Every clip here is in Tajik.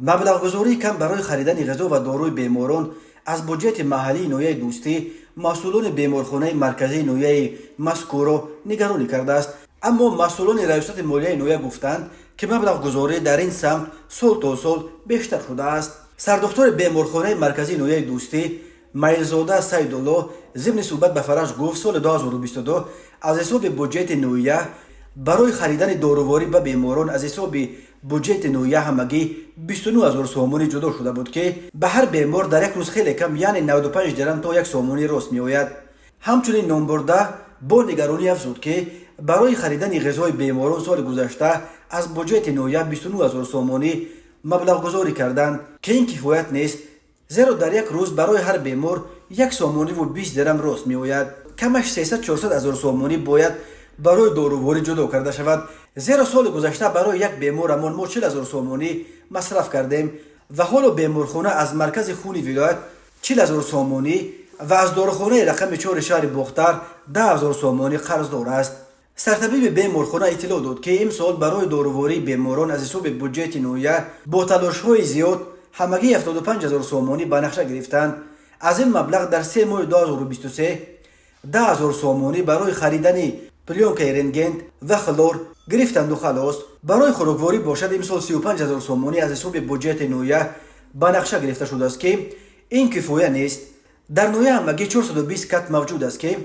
маблағгузории кам барои харидани ғизо ва доруи беморон аз буҷети маҳаллии ноҳияи дӯстӣ масъулони беморхонаи марказии ноҳияи мазкуро нигаронӣ кардааст. аммо масъулони раёсати молияи ноҳия гуфтанд ки маблағгузорӣ дар ин самт сол то сол бештар шудааст. сардухтори беморхонаи марказии ноҳияи дӯстӣ майрзода сайдулло зимни суҳбат ба фараш гуфт соли 2022 аз ҳисоби буҷети ноҳия барои харидани доруворӣ ба беморон аз ҳисоби буҷети ноҳия ҳамагӣ 29 000 сомонӣ ҷудо шуда буд ки ба ҳар бемор дар як рӯз хеле кам яъне 95 дирҳам то 1 сомонӣ рост меояд. ҳамчунин номбурда бо нигаронӣ афзуд ки барои харидани ғизои беморон соли гузашта аз буҷети ноҳия 29 000 сомонӣ маблағгузорӣ карданд ки ин кифоят нест, зеро дар як рӯз барои ҳар бемор 1 сомониву 20 дирҳам рост меояд. камаш 300-400 000 сомонӣ бояд барои доруворӣ ҷудо карда шавад, зеро соли гузашта барои як беморамон мо 40 000 сомонӣ масраф кардем ва ҳоло беморхона аз маркази хуни вилоят 40 000 сомонӣ ва аз дорухонаи рақами 4 шаҳри Бохтар 10 000 сомонӣ қарздор аст. сартабиби беморхона иттилоъ дод ки имсол барои дорувории беморон аз ҳисоби буҷети ноҳия бо талошҳои зиёд ҳамагӣ 75 000 сомонӣ ба нақша гирифтанд. аз ин маблағ дар 3 моҳи 2023 10 000 сомонӣ барои харидани плёнкаи рентген ва хлор гирифтанду халос. барои хӯрокворӣ бошад имсол 35 000 сомонӣ аз ҳисоби буҷети ноҳия ба нақша гирифта шудааст ки ин кифоя нест. дар ноҳия ҳамагӣ 420 кат мавҷуд аст ки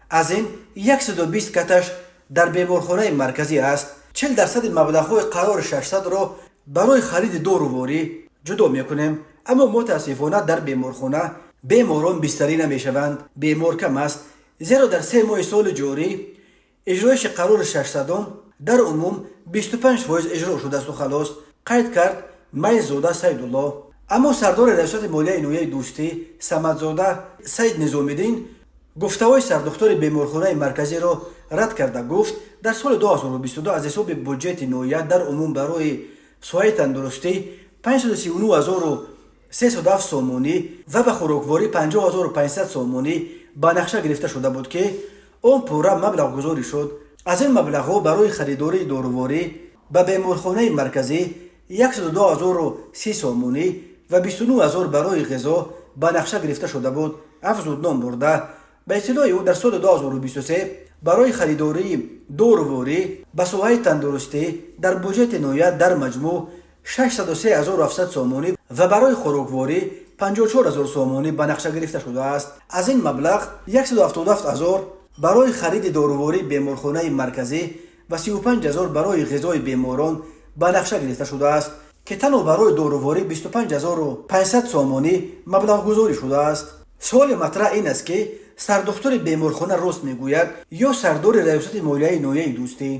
аз ин 120 каташ дар беморхонаи марказӣ аст. 40% маблағҳои қарори 600-ро барои хариди доруворӣ ҷудо мекунем. аммо мутаассифона дар беморхона беморон бистарӣ намешаванд. бемор кам аст, зеро дар 3 моҳи соли ҷорӣ иҷроиши қарори 600 дар умум 25% иҷро шудасту халос, қайд кард майрзода сайдулло. аммо сардори раёсати молияи ноҳияи дӯстӣ самадзода саид низомиддин гуфтаҳои сардухтори беморхонаи марказиро рад карда гуфт дар соли 2022 аз ҳисоби буҷети ноҳия дар умум барои соҳаи тандурустӣ 539 307 сомонӣ ва ба хӯрокворӣ 50 500 сомонӣ ба нақша гирифта шуда буд ки он пурра маблағгузорӣ шуд. аз ин маблағҳо барои харидории доруворӣ ба беморхонаи марказӣ 102 030 сомонӣ ва 29 000 барои ғизо ба нақша гирифта шуда буд, афзуд ном бурда. ба иттилои ӯ дар соли 2023 барои харидории доруворӣ ба соҳаи тандурустӣ дар буҷети ноҳия дар маҷмӯъ 603 700 сомонӣ ва барои хӯрокворӣ 54 000 сомонӣ ба нақша гирифта шудааст. аз ин маблағ 177 000 барои хариди дорувории беморхонаи марказӣ ва 35 000 барои ғизои беморон ба нақша гирифта шудааст ки танҳо барои доруворӣ 25 500 сомонӣ маблағгузорӣ шудааст. суоли матраҳ ин аст ки сардухтори беморхона рост мегӯяд ё сардори раёсати молияи ноҳияи дӯстӣ?